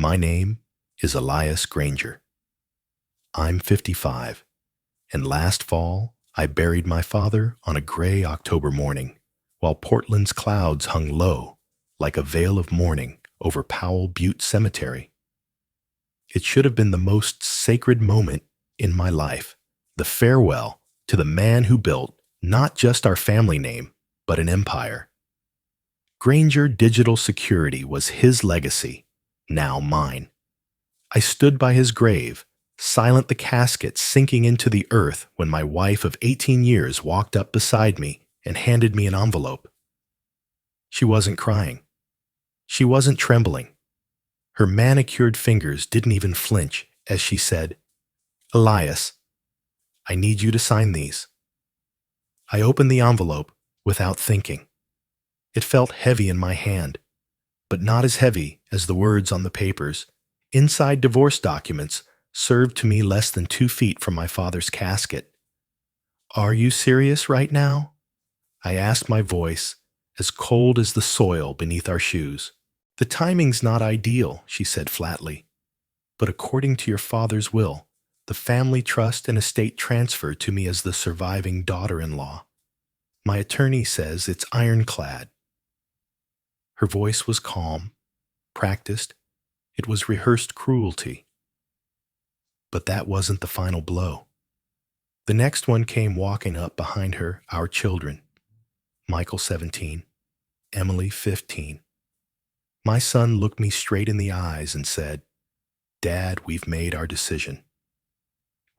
My name is Elias Granger. I'm 55, and last fall I buried my father on a gray October morning, while Portland's clouds hung low like a veil of mourning over Powell Butte Cemetery. It should have been the most sacred moment in my life, the farewell to the man who built not just our family name, but an empire. Granger Digital Security was his legacy, now mine. I stood by his grave, silent the casket sinking into the earth when my wife of 18 years walked up beside me and handed me an envelope. She wasn't crying. She wasn't trembling. Her manicured fingers didn't even flinch as she said, "Elias, I need you to sign these." I opened the envelope without thinking. It felt heavy in my hand, but not as heavy as the words on the papers. Inside divorce documents served to me less than 2 feet from my father's casket. "Are you serious right now?" I asked, my voice as cold as the soil beneath our shoes. "The timing's not ideal," she said flatly, "but according to your father's will, the family trust and estate transferred to me as the surviving daughter-in-law. My attorney says it's ironclad." Her voice was calm, practiced. It was rehearsed cruelty. But that wasn't the final blow. The next one came walking up behind her, our children. Michael, 17. Emily, 15. My son looked me straight in the eyes and said, "Dad, we've made our decision.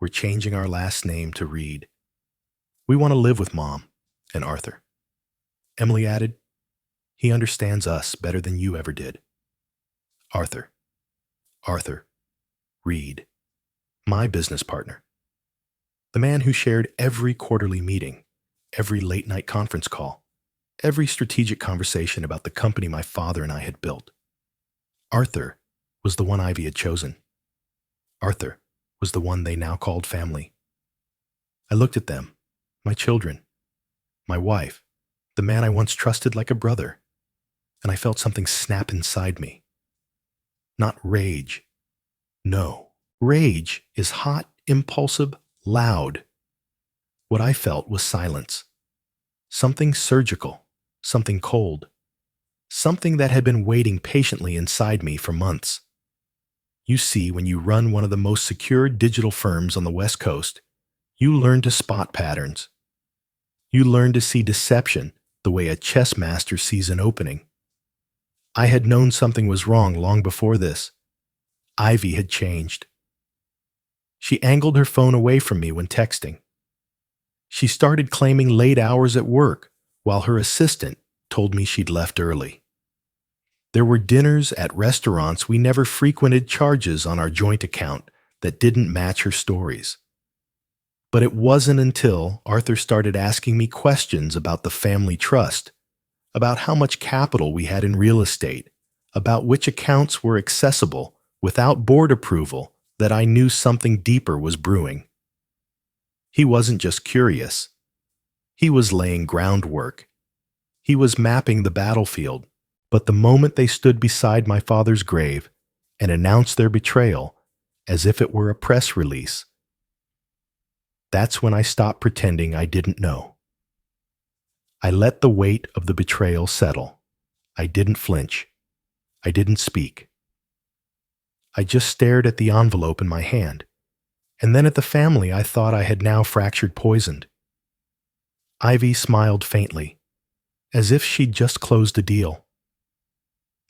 We're changing our last name to Reed. We want to live with Mom and Arthur." Emily added, "He understands us better than you ever did." Arthur. Reed. My business partner. The man who shared every quarterly meeting, every late-night conference call, every strategic conversation about the company my father and I had built. Arthur was the one Ivy had chosen. Arthur was the one they now called family. I looked at them, my children, my wife, the man I once trusted like a brother, and I felt something snap inside me. Not rage. No, rage is hot, impulsive, loud. What I felt was silence. Something surgical, something cold, something that had been waiting patiently inside me for months. You see, when you run one of the most secure digital firms on the West Coast, you learn to spot patterns. You learn to see deception the way a chess master sees an opening. I had known something was wrong long before this. Ivy had changed. She angled her phone away from me when texting. She started claiming late hours at work, while her assistant told me she'd left early. There were dinners at restaurants we never frequented, charges on our joint account that didn't match her stories. But it wasn't until Arthur started asking me questions about the family trust, about how much capital we had in real estate, about which accounts were accessible without board approval, that I knew something deeper was brewing. He wasn't just curious. He was laying groundwork. He was mapping the battlefield. But the moment they stood beside my father's grave and announced their betrayal, as if it were a press release, that's when I stopped pretending I didn't know. I let the weight of the betrayal settle. I didn't flinch. I didn't speak. I just stared at the envelope in my hand, and then at the family I thought I had now fractured poisoned. Ivy smiled faintly, as if she'd just closed a deal.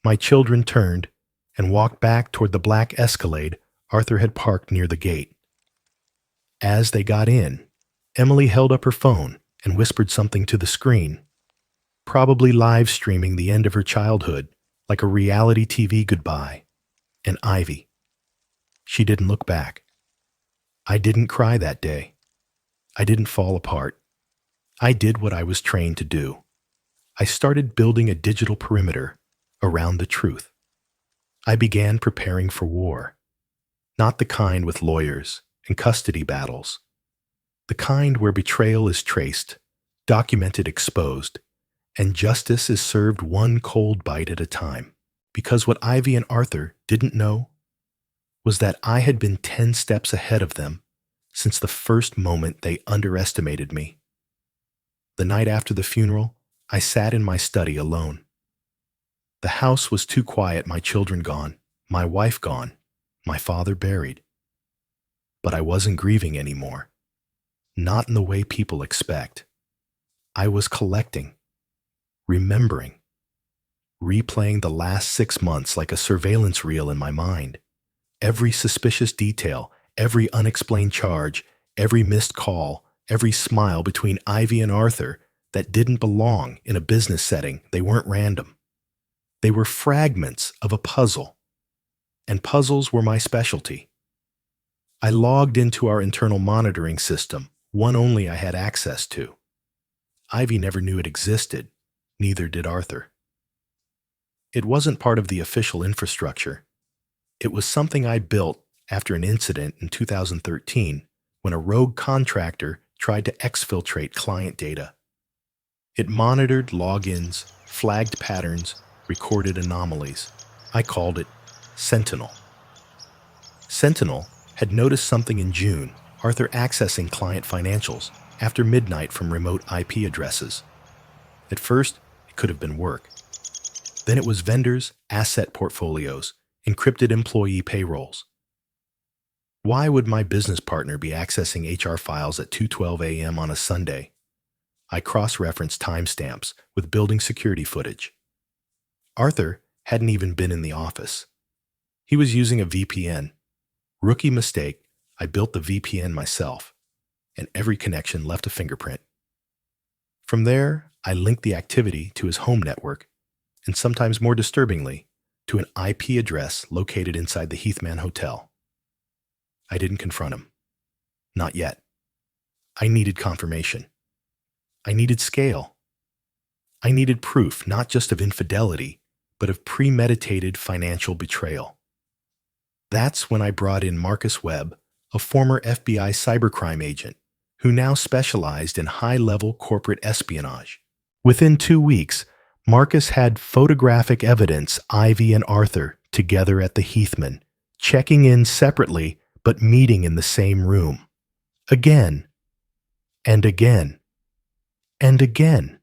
My children turned and walked back toward the black Escalade Arthur had parked near the gate. As they got in, Emily held up her phone and whispered something to the screen, probably live streaming the end of her childhood like a reality TV goodbye. And Ivy. She didn't look back. I didn't cry that day. I didn't fall apart. I did what I was trained to do. I started building a digital perimeter around the truth. I began preparing for war. Not the kind with lawyers and custody battles. The kind where betrayal is traced, documented, exposed, and justice is served one cold bite at a time. Because what Ivy and Arthur didn't know was that I had been 10 steps ahead of them since the first moment they underestimated me. The night after the funeral, I sat in my study alone. The house was too quiet, my children gone, my wife gone, my father buried. But I wasn't grieving anymore, not in the way people expect. I was collecting, remembering, replaying the last 6 months like a surveillance reel in my mind. Every suspicious detail, every unexplained charge, every missed call, every smile between Ivy and Arthur that didn't belong in a business setting. They weren't random. They were fragments of a puzzle, and puzzles were my specialty. I logged into our internal monitoring system, one only I had access to. Ivy never knew it existed, neither did Arthur. It wasn't part of the official infrastructure. It was something I built after an incident in 2013 when a rogue contractor tried to exfiltrate client data. It monitored logins, flagged patterns, recorded anomalies. I called it Sentinel. Sentinel had noticed something in June, Arthur accessing client financials after midnight from remote IP addresses. At first, it could have been work. Then it was vendors, asset portfolios, encrypted employee payrolls. Why would my business partner be accessing HR files at 2:12 a.m. on a Sunday? I cross-referenced timestamps with building security footage. Arthur hadn't even been in the office. He was using a VPN. Rookie mistake, I built the VPN myself, and every connection left a fingerprint. From there, I linked the activity to his home network, and sometimes more disturbingly, to an IP address located inside the Heathman Hotel. I didn't confront him. Not yet. I needed confirmation. I needed scale. I needed proof not just of infidelity, but of premeditated financial betrayal. That's when I brought in Marcus Webb, a former FBI cybercrime agent who now specialized in high-level corporate espionage. Within 2 weeks, Marcus had photographic evidence Ivy and Arthur together at the Heathman, checking in separately but meeting in the same room. Again, and again, and again.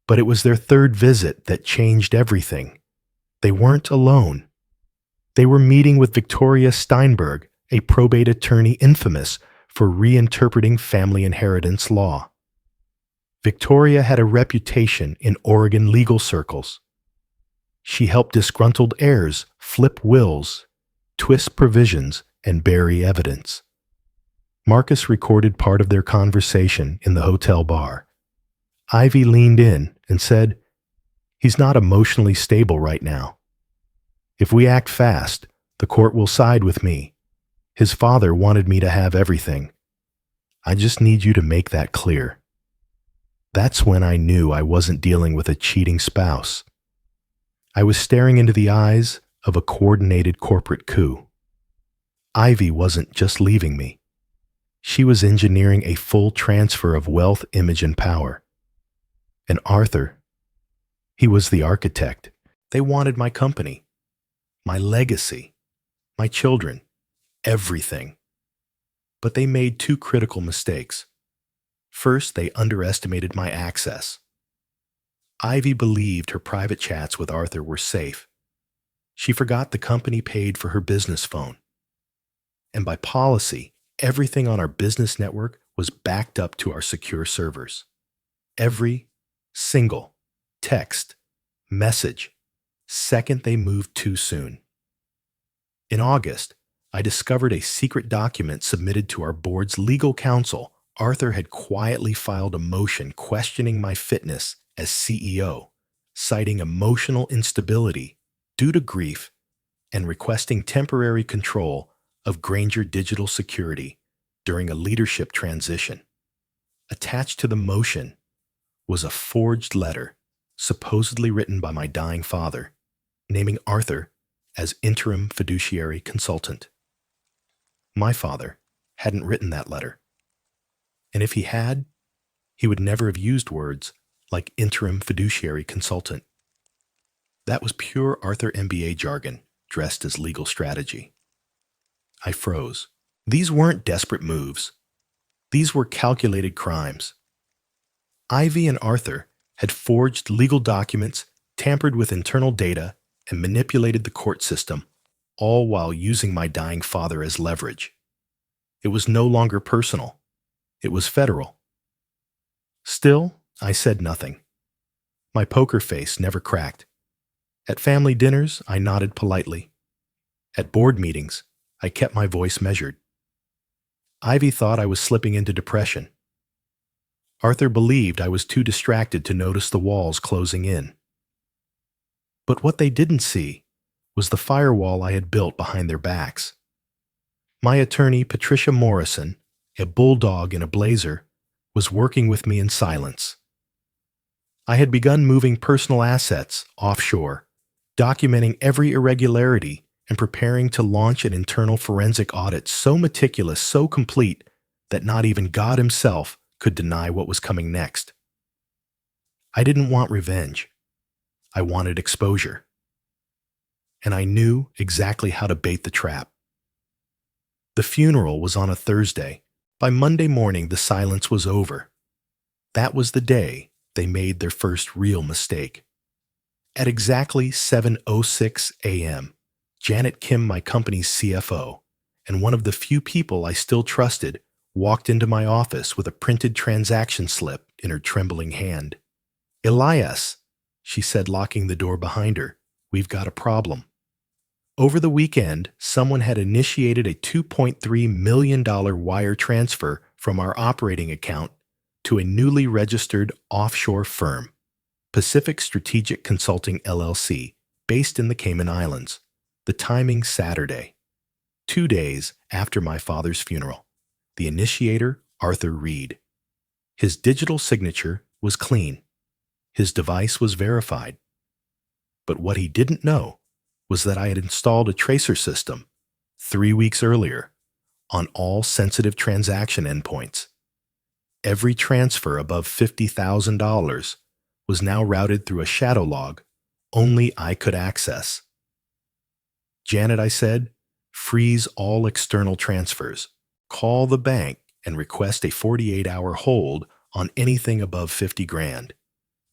But it was their third visit that changed everything. They weren't alone. They were meeting with Victoria Steinberg, a probate attorney infamous for reinterpreting family inheritance law. Victoria had a reputation in Oregon legal circles. She helped disgruntled heirs flip wills, twist provisions, and bury evidence. Marcus recorded part of their conversation in the hotel bar. Ivy leaned in and said, "He's not emotionally stable right now. If we act fast, the court will side with me. His father wanted me to have everything. I just need you to make that clear." That's when I knew I wasn't dealing with a cheating spouse. I was staring into the eyes of a coordinated corporate coup. Ivy wasn't just leaving me. She was engineering a full transfer of wealth, image, and power. And Arthur, he was the architect. They wanted my company, my legacy, my children, everything. But they made two critical mistakes. First, they underestimated my access. Ivy believed her private chats with Arthur were safe. She forgot the company paid for her business phone. And by policy, everything on our business network was backed up to our secure servers. Every single text, message, second they moved too soon. In August, I discovered a secret document submitted to our board's legal counsel. Arthur had quietly filed a motion questioning my fitness as CEO, citing emotional instability due to grief and requesting temporary control of Granger Digital Security during a leadership transition. Attached to the motion was a forged letter supposedly written by my dying father, naming Arthur as interim fiduciary consultant. My father hadn't written that letter. And if he had, he would never have used words like interim fiduciary consultant. That was pure Arthur MBA jargon, dressed as legal strategy. I froze. These weren't desperate moves. These were calculated crimes. Ivy and Arthur had forged legal documents, tampered with internal data, and manipulated the court system, all while using my dying father as leverage. It was no longer personal. It was federal. Still, I said nothing. My poker face never cracked. At family dinners, I nodded politely. At board meetings, I kept my voice measured. Ivy thought I was slipping into depression. Arthur believed I was too distracted to notice the walls closing in. But what they didn't see was the firewall I had built behind their backs. My attorney, Patricia Morrison, a bulldog in a blazer, was working with me in silence. I had begun moving personal assets offshore, documenting every irregularity and preparing to launch an internal forensic audit so meticulous, so complete, that not even God himself could deny what was coming next. I didn't want revenge. I wanted exposure. And I knew exactly how to bait the trap. The funeral was on a Thursday. By Monday morning, the silence was over. That was the day they made their first real mistake. At exactly 7:06 a.m., Janet Kim, my company's CFO, and one of the few people I still trusted, walked into my office with a printed transaction slip in her trembling hand. "Elias," she said, locking the door behind her, "we've got a problem." Over the weekend, someone had initiated a $2.3 million wire transfer from our operating account to a newly registered offshore firm, Pacific Strategic Consulting LLC, based in the Cayman Islands. The timing Saturday, 2 days after my father's funeral. The initiator, Arthur Reed. His digital signature was clean. His device was verified. But what he didn't know was that I had installed a tracer system 3 weeks earlier on all sensitive transaction endpoints. Every transfer above $50,000 was now routed through a shadow log only I could access. "Janet," I said, "freeze all external transfers. Call the bank and request a 48-hour hold on anything above 50 grand.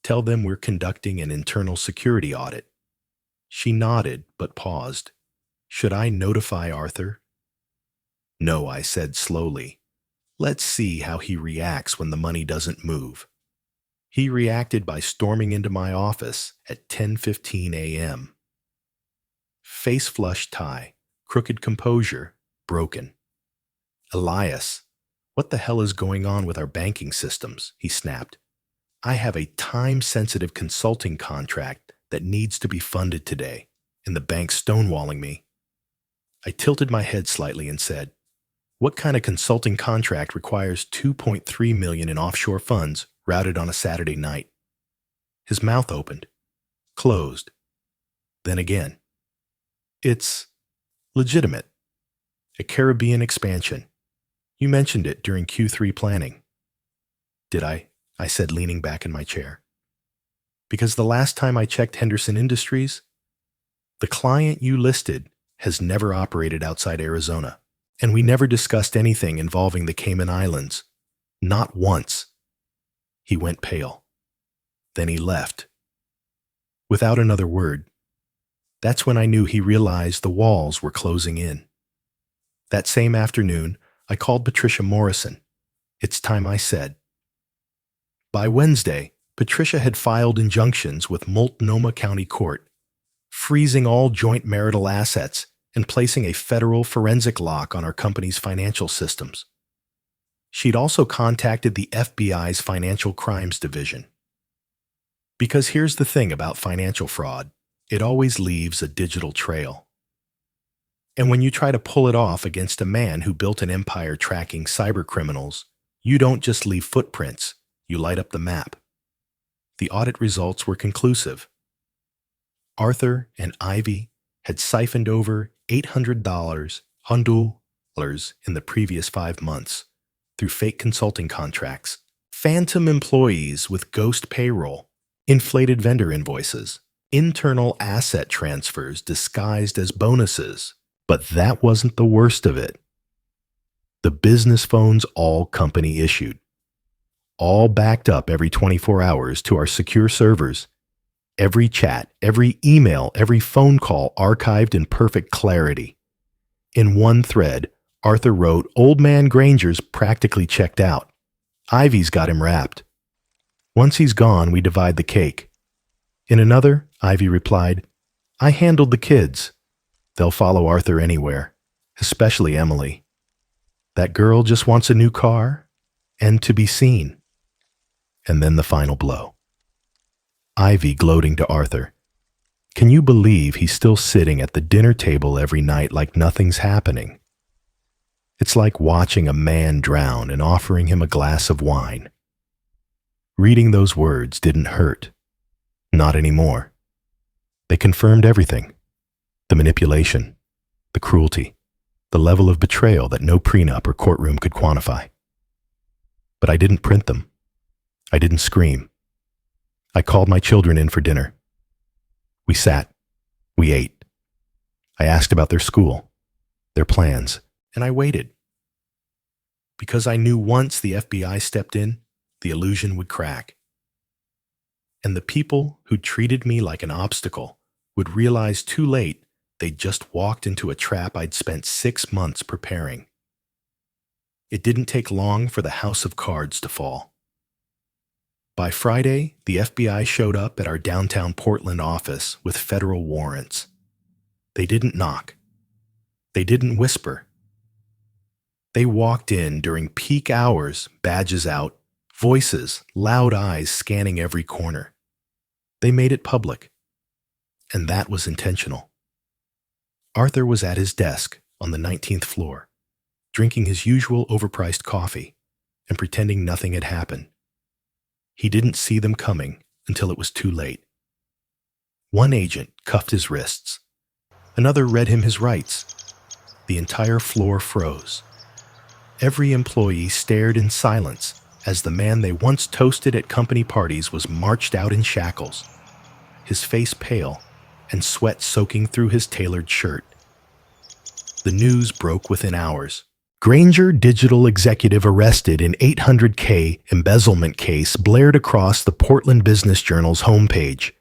Tell them we're conducting an internal security audit." She nodded, but paused. "Should I notify Arthur?" "No," I said slowly. "Let's see how he reacts when the money doesn't move." He reacted by storming into my office at 10:15 a.m. Face-flushed tie, crooked composure, broken. "Elias, what the hell is going on with our banking systems?" he snapped. "I have a time-sensitive consulting contract that needs to be funded today, and the bank's stonewalling me." I tilted my head slightly and said, "What kind of consulting contract requires $2.3 million in offshore funds routed on a Saturday night?" His mouth opened, closed, then again. "It's legitimate. A Caribbean expansion. You mentioned it during Q3 planning." "Did I?" I said, leaning back in my chair. "Because the last time I checked Henderson Industries, the client you listed has never operated outside Arizona, and we never discussed anything involving the Cayman Islands. Not once." He went pale. Then he left. Without another word. That's when I knew he realized the walls were closing in. That same afternoon, I called Patricia Morrison. "It's time," I said. By Wednesday, Patricia had filed injunctions with Multnomah County Court, freezing all joint marital assets and placing a federal forensic lock on our company's financial systems. She'd also contacted the FBI's Financial Crimes Division. Because here's the thing about financial fraud, it always leaves a digital trail. And when you try to pull it off against a man who built an empire tracking cybercriminals, you don't just leave footprints, you light up the map. The audit results were conclusive. Arthur and Ivy had siphoned over $800 in the previous 5 months through fake consulting contracts, phantom employees with ghost payroll, inflated vendor invoices, internal asset transfers disguised as bonuses. But that wasn't the worst of it. The business phones all company issued, all backed up every 24 hours to our secure servers. Every chat, every email, every phone call archived in perfect clarity. In one thread, Arthur wrote, "Old man Granger's practically checked out. Ivy's got him wrapped. Once he's gone, we divide the cake." In another, Ivy replied, "I handled the kids. They'll follow Arthur anywhere, especially Emily. That girl just wants a new car and to be seen." And then the final blow. Ivy gloating to Arthur, "Can you believe he's still sitting at the dinner table every night like nothing's happening? It's like watching a man drown and offering him a glass of wine." Reading those words didn't hurt. Not anymore. They confirmed everything. The manipulation, the cruelty, the level of betrayal that no prenup or courtroom could quantify. But I didn't print them. I didn't scream. I called my children in for dinner. We sat. We ate. I asked about their school, their plans, and I waited. Because I knew once the FBI stepped in, the illusion would crack. And the people who treated me like an obstacle would realize too late they'd just walked into a trap I'd spent 6 months preparing. It didn't take long for the house of cards to fall. By Friday, the FBI showed up at our downtown Portland office with federal warrants. They didn't knock. They didn't whisper. They walked in during peak hours, badges out, voices, loud eyes scanning every corner. They made it public. And that was intentional. Arthur was at his desk on the 19th floor, drinking his usual overpriced coffee and pretending nothing had happened. He didn't see them coming until it was too late. One agent cuffed his wrists. Another read him his rights. The entire floor froze. Every employee stared in silence as the man they once toasted at company parties was marched out in shackles, his face pale and sweat soaking through his tailored shirt. The news broke within hours. Granger digital executive arrested in $800K embezzlement case blared across the Portland Business Journal's homepage.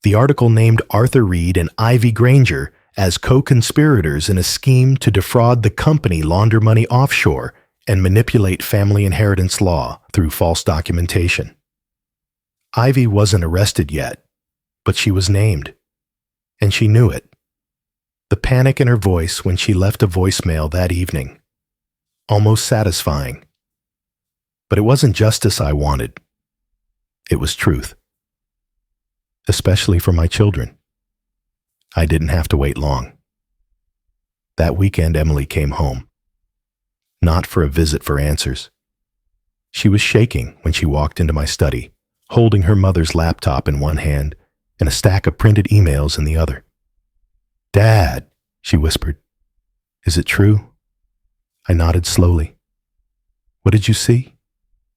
The article named Arthur Reed and Ivy Granger as co-conspirators in a scheme to defraud the company, launder money offshore, and manipulate family inheritance law through false documentation. Ivy wasn't arrested yet, but she was named, and she knew it. The panic in her voice when she left a voicemail that evening, almost satisfying. But it wasn't justice I wanted. It was truth. Especially for my children. I didn't have to wait long. That weekend, Emily came home. Not for a visit for answers. She was shaking when she walked into my study, holding her mother's laptop in one hand and a stack of printed emails in the other. "Dad," she whispered. "Is it true?" I nodded slowly. "What did you see?"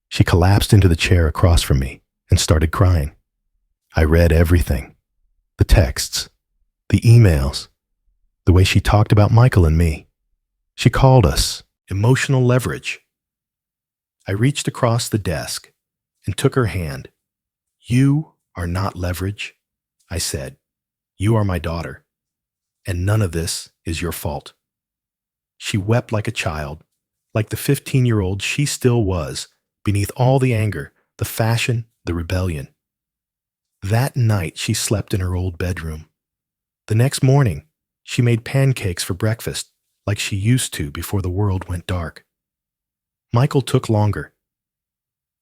She collapsed into the chair across from me and started crying. I read everything. The texts, the emails, the way she talked about Michael and me. She called us emotional leverage. I reached across the desk and took her hand. "You are not leverage," I said. "You are my daughter, and none of this is your fault." She wept like a child, like the 15-year-old she still was, beneath all the anger, the fashion, the rebellion. That night she slept in her old bedroom. The next morning, she made pancakes for breakfast, like she used to before the world went dark. Michael took longer.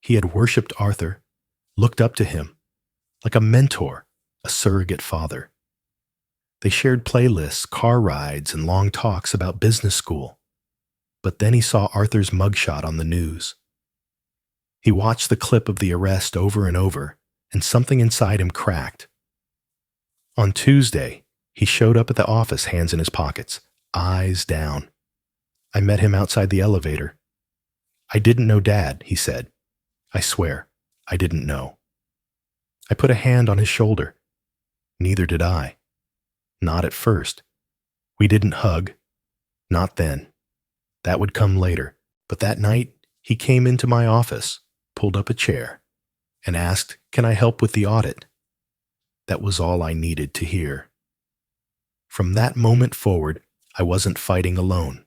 He had worshipped Arthur, looked up to him, like a mentor, a surrogate father. They shared playlists, car rides, and long talks about business school. But then he saw Arthur's mugshot on the news. He watched the clip of the arrest over and over, and something inside him cracked. On Tuesday, he showed up at the office, hands in his pockets, eyes down. I met him outside the elevator. "I didn't know Dad," he said. "I swear, I didn't know." I put a hand on his shoulder. Neither did I. Not at first. We didn't hug. Not then. That would come later. But that night, he came into my office, pulled up a chair, and asked, "Can I help with the audit?" That was all I needed to hear. From that moment forward, I wasn't fighting alone.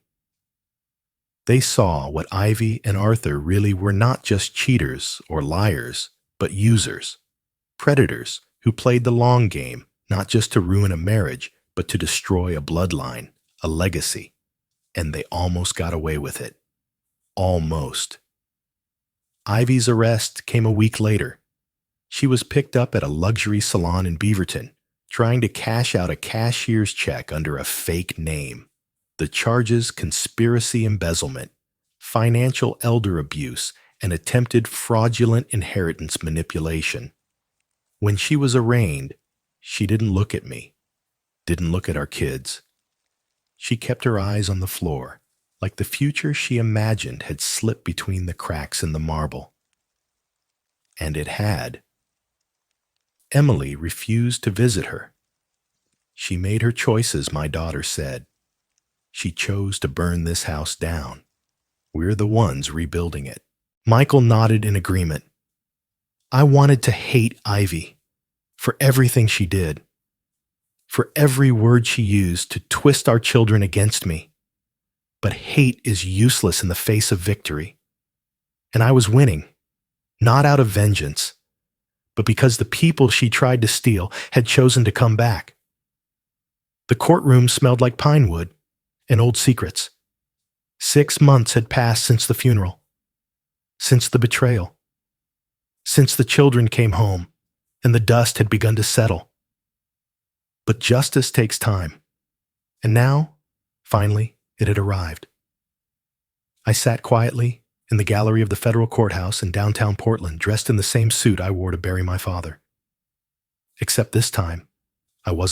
They saw what Ivy and Arthur really were, not just cheaters or liars, but users, predators who played the long game, not just to ruin a marriage, but to destroy a bloodline, a legacy. And they almost got away with it. Almost. Ivy's arrest came a week later. She was picked up at a luxury salon in Beaverton, trying to cash out a cashier's check under a fake name. The charges: conspiracy embezzlement, financial elder abuse, and attempted fraudulent inheritance manipulation. When she was arraigned, she didn't look at me, didn't look at our kids. She kept her eyes on the floor, like the future she imagined had slipped between the cracks in the marble. And it had. Emily refused to visit her. She made her choices, my daughter said. She chose to burn this house down. We're the ones rebuilding it. Michael nodded in agreement. I wanted to hate Ivy for everything she did, for every word she used to twist our children against me. But hate is useless in the face of victory. And I was winning, not out of vengeance, but because the people she tried to steal had chosen to come back. The courtroom smelled like pine wood and old secrets. 6 months had passed since the funeral, since the betrayal, since the children came home and the dust had begun to settle. But justice takes time, and now, finally, it had arrived. I sat quietly in the gallery of the federal courthouse in downtown Portland, dressed in the same suit I wore to bury my father. Except this time, I wasn't